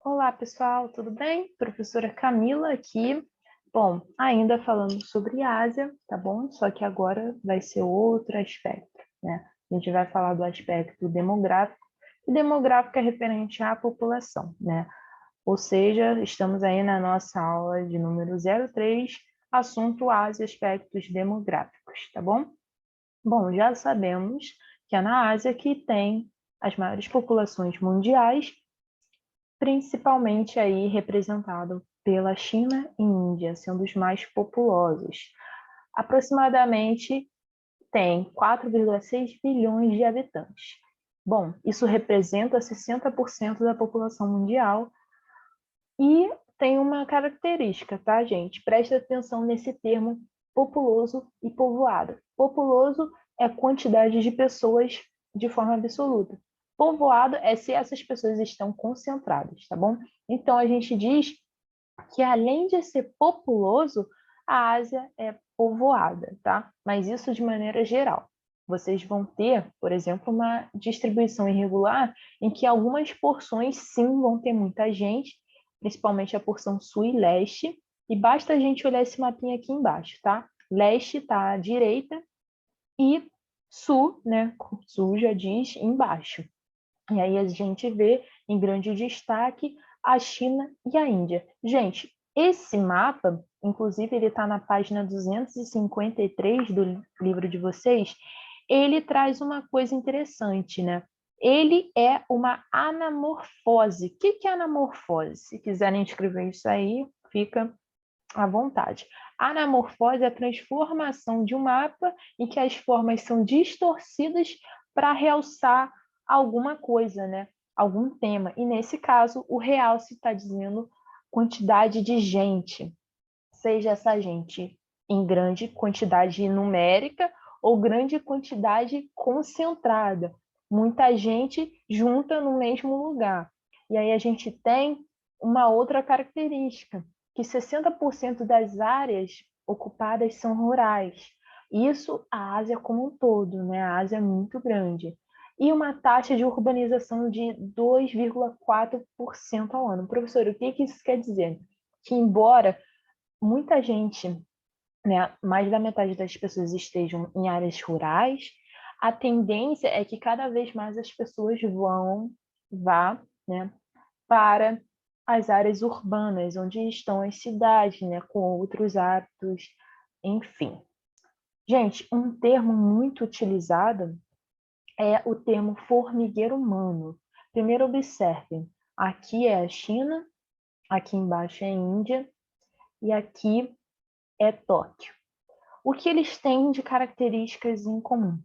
Olá, pessoal, tudo bem? Professora Camila aqui. Bom, ainda falando sobre Ásia, tá bom? Só que agora vai ser outro aspecto, né? A gente vai falar do aspecto demográfico, e demográfico é referente à população, né? Ou seja, estamos aí na nossa aula de número 03, assunto Ásia, aspectos demográficos, tá bom? Bom, já sabemos que é na Ásia que tem as maiores populações mundiais, principalmente aí representado pela China e Índia, sendo os mais populosos. Aproximadamente tem 4,6 bilhões de habitantes. Bom, isso representa 60% da população mundial e tem uma característica, tá, gente? Presta atenção nesse termo populoso e povoado. Populoso é quantidade de pessoas de forma absoluta. Povoado é se essas pessoas estão concentradas, tá bom? Então, a gente diz que, além de ser populoso, a Ásia é povoada, tá? Mas isso de maneira geral. Vocês vão ter, por exemplo, uma distribuição irregular em que algumas porções, sim, vão ter muita gente, principalmente a porção sul e leste, e basta a gente olhar esse mapinha aqui embaixo, tá? Leste está à direita e sul, né? Sul já diz embaixo. E aí a gente vê em grande destaque a China e a Índia. Gente, esse mapa, inclusive ele está na página 253 do livro de vocês, ele traz uma coisa interessante, né? Ele é uma anamorfose. O que é anamorfose? Se quiserem escrever isso aí, fica à vontade. Anamorfose é a transformação de um mapa em que as formas são distorcidas para realçar alguma coisa, né? Algum tema. E nesse caso, o realce está dizendo quantidade de gente, seja essa gente em grande quantidade numérica ou grande quantidade concentrada. Muita gente junta no mesmo lugar. E aí a gente tem uma outra característica, que 60% das áreas ocupadas são rurais. Isso a Ásia como um todo, né? A Ásia é muito grande. E uma taxa de urbanização de 2,4% ao ano. Professor, o que isso quer dizer? Que embora muita gente, né, mais da metade das pessoas estejam em áreas rurais, a tendência é que cada vez mais as pessoas vá, né, para as áreas urbanas, onde estão as cidades, né, com outros hábitos, enfim. Gente, um termo muito utilizado é o termo formigueiro humano. Primeiro observem, aqui é a China, aqui embaixo é a Índia e aqui é Tóquio. O que eles têm de características em comum?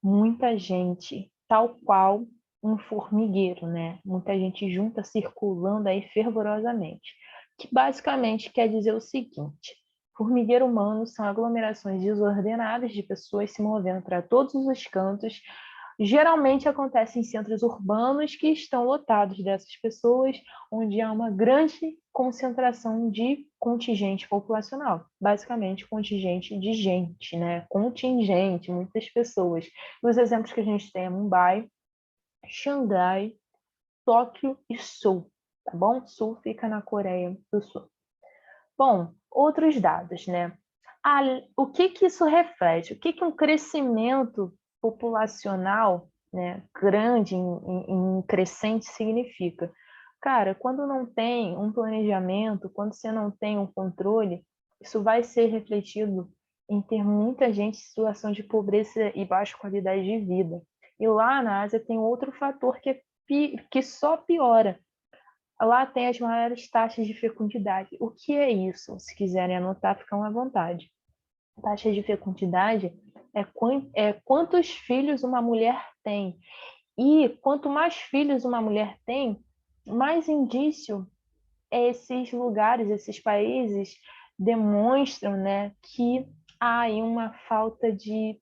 Muita gente, tal qual um formigueiro, né? Muita gente junta, circulando aí fervorosamente. Que basicamente quer dizer o seguinte: formigueiro humano são aglomerações desordenadas de pessoas se movendo para todos os cantos. Geralmente acontece em centros urbanos que estão lotados dessas pessoas, onde há uma grande concentração de contingente populacional, basicamente contingente de gente, né? Contingente, muitas pessoas. Os exemplos que a gente tem é Mumbai, Xangai, Tóquio e Seul, tá bom? Seul fica na Coreia do Sul. Bom, outros dados, né? O que isso reflete? O que um crescimento populacional, né, grande, em crescente, significa? Cara, quando não tem um planejamento, quando você não tem um controle, isso vai ser refletido em ter muita gente em situação de pobreza e baixa qualidade de vida. E lá na Ásia tem outro fator que só piora. Lá tem as maiores taxas de fecundidade. O que é isso? Se quiserem anotar, ficam à vontade. Taxa de fecundidade é quantos filhos uma mulher tem. E quanto mais filhos uma mulher tem, mais indício esses lugares, esses países demonstram, né, que há aí uma falta de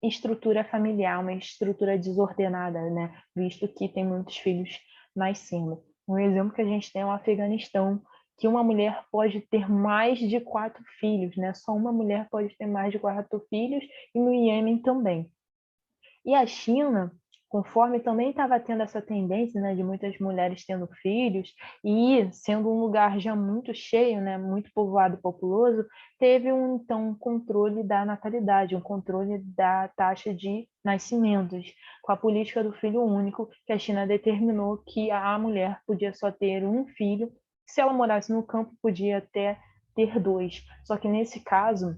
estrutura familiar, uma estrutura desordenada, né, visto que tem muitos filhos nascendo. Um exemplo que a gente tem é o Afeganistão, que uma mulher pode ter mais de 4 filhos, né? Só uma mulher pode ter mais de 4 filhos, e no Iêmen também. E a China conforme também estava tendo essa tendência, né, de muitas mulheres tendo filhos, e sendo um lugar já muito cheio, né, muito povoado e populoso, teve então um controle da natalidade, um controle da taxa de nascimentos, com a política do filho único, que a China determinou que a mulher podia só ter um filho, se ela morasse no campo podia até ter dois. Só que nesse caso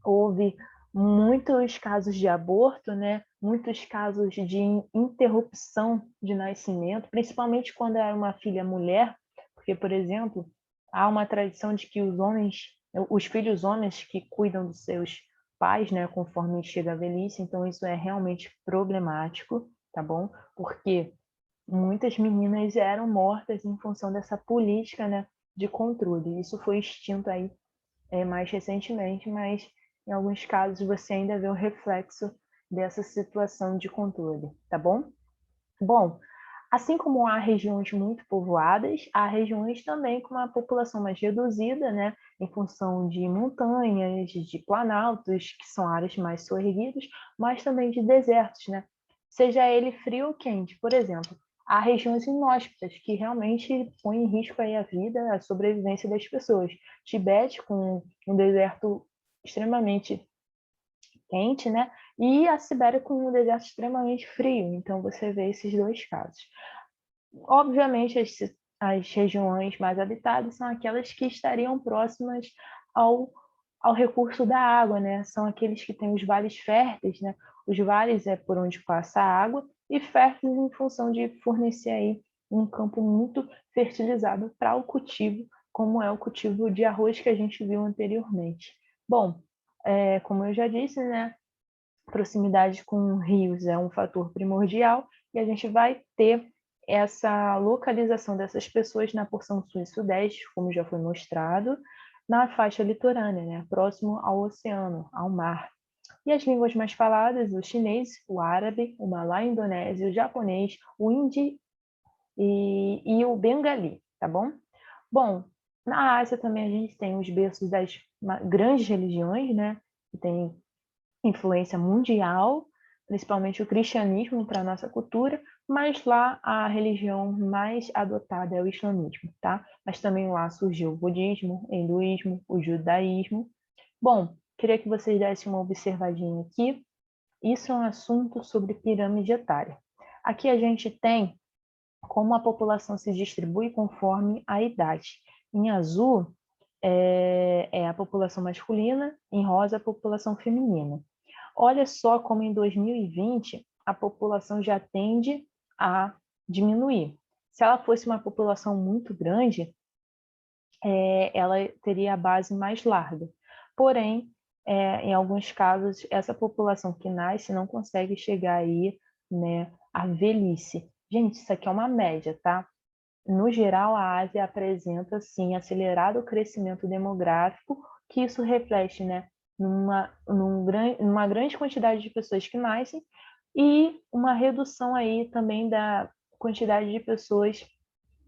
houve muitos casos de aborto, né? Muitos casos de interrupção de nascimento, principalmente quando era uma filha mulher, porque, por exemplo, há uma tradição de que os filhos homens que cuidam dos seus pais, né, conforme chega a velhice, então isso é realmente problemático, tá bom? Porque muitas meninas eram mortas em função dessa política, né, de controle. Isso foi extinto aí mais recentemente, mas em alguns casos você ainda vê o reflexo dessa situação de controle, tá bom? Bom, assim como há regiões muito povoadas, há regiões também com uma população mais reduzida, né, em função de montanhas, de planaltos, que são áreas mais soerguidas, mas também de desertos, né? Seja ele frio ou quente, por exemplo. Há regiões inóspitas que realmente põem em risco aí a vida, a sobrevivência das pessoas. Tibete, com um deserto extremamente quente, né? E a Sibéria com um deserto extremamente frio. Então você vê esses dois casos. Obviamente, as regiões mais habitadas são aquelas que estariam próximas ao recurso da água, né? São aqueles que têm os vales férteis, né? Os vales é por onde passa a água e férteis em função de fornecer aí um campo muito fertilizado para o cultivo, como é o cultivo de arroz que a gente viu anteriormente. Bom, como eu já disse, né? Proximidade com rios é um fator primordial e a gente vai ter essa localização dessas pessoas na porção sul e sudeste, como já foi mostrado, na faixa litorânea, né, próximo ao oceano, ao mar. E as línguas mais faladas, o chinês, o árabe, o malai-indonésio, o japonês, o hindi e o bengali, tá bom? Bom, na Ásia também a gente tem os berços das grandes religiões, né, que tem influência mundial, principalmente o cristianismo para a nossa cultura, mas lá a religião mais adotada é o islamismo, tá? Mas também lá surgiu o budismo, o hinduísmo, o judaísmo. Bom, queria que vocês dessem uma observadinha aqui. Isso é um assunto sobre pirâmide etária. Aqui a gente tem como a população se distribui conforme a idade. Em azul é a população masculina, em rosa a população feminina. Olha só como em 2020 a população já tende a diminuir. Se ela fosse uma população muito grande, ela teria a base mais larga. Porém, em alguns casos, essa população que nasce não consegue chegar aí, né, à velhice. Gente, isso aqui é uma média, tá? No geral, a Ásia apresenta, sim, acelerado crescimento demográfico, que isso reflete, né, numa grande quantidade de pessoas que nascem e uma redução aí também da quantidade de pessoas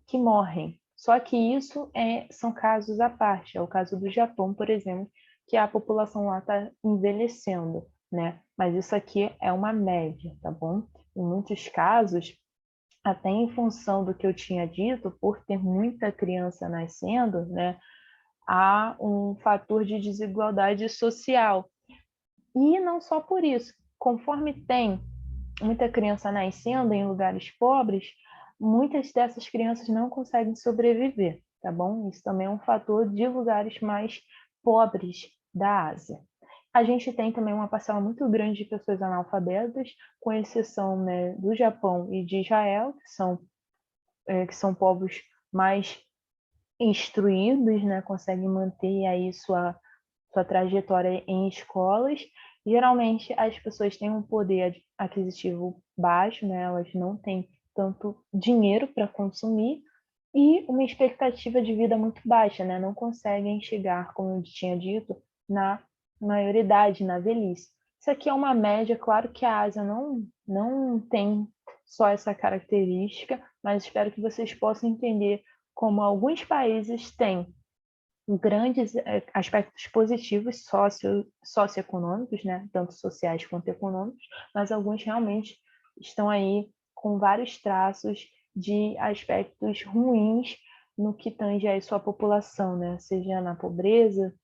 que morrem. Só que isso são casos à parte. É o caso do Japão, por exemplo, que a população lá está envelhecendo, né? Mas isso aqui é uma média, tá bom? Em muitos casos, até em função do que eu tinha dito, por ter muita criança nascendo, né, há um fator de desigualdade social. E não só por isso, conforme tem muita criança nascendo em lugares pobres, muitas dessas crianças não conseguem sobreviver, tá bom? Isso também é um fator de lugares mais pobres da Ásia. A gente tem também uma parcela muito grande de pessoas analfabetas, com exceção, né, do Japão e de Israel, que são povos mais instruídos, né, conseguem manter aí sua trajetória em escolas. Geralmente as pessoas têm um poder aquisitivo baixo, né, elas não têm tanto dinheiro para consumir e uma expectativa de vida muito baixa, né, não conseguem chegar, como eu tinha dito, na maioridade, na velhice. Isso aqui é uma média, claro que a Ásia não tem só essa característica, mas espero que vocês possam entender como alguns países têm grandes aspectos positivos socioeconômicos, né, tanto sociais quanto econômicos, mas alguns realmente estão aí com vários traços de aspectos ruins no que tange a sua população, né? Seja na pobreza,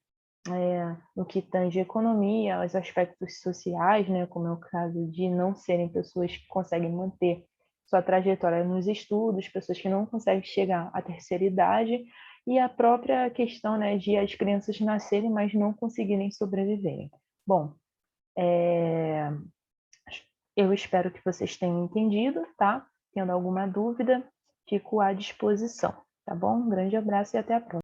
no que tange a economia, os aspectos sociais, né? Como é o caso de não serem pessoas que conseguem manter sua trajetória nos estudos, pessoas que não conseguem chegar à terceira idade, e a própria questão, né, de as crianças nascerem, mas não conseguirem sobreviverem. Bom, eu espero que vocês tenham entendido, tá? Tendo alguma dúvida, fico à disposição, tá bom? Um grande abraço e até a próxima.